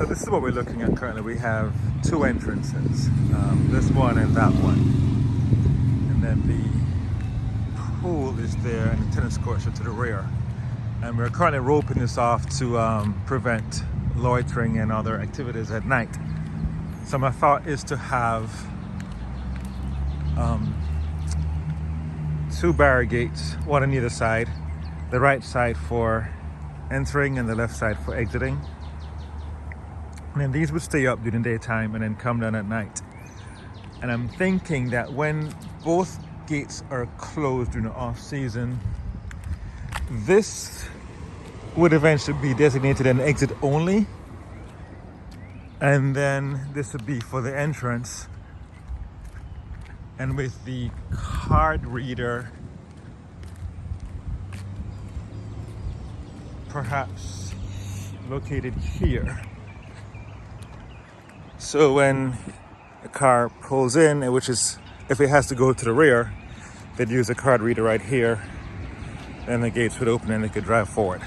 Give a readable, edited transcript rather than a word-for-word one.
So this is what we're looking at currently. We have two entrances, this one and that one. And then the pool is there and the tennis courts are to the rear. And we're currently roping this off to prevent loitering and other activities at night. So my thought is to have two barrier gates, one on either side, the right side for entering and the left side for exiting. And then these would stay up during the daytime and then come down at night. And I'm thinking that when both gates are closed during the off season, this would eventually be designated an exit only. And then this would be for the entrance. And with the card reader perhaps located here. So when a car pulls in, which is, if it has to go to the rear, they'd use a card reader right here, then the gates would open and they could drive forward.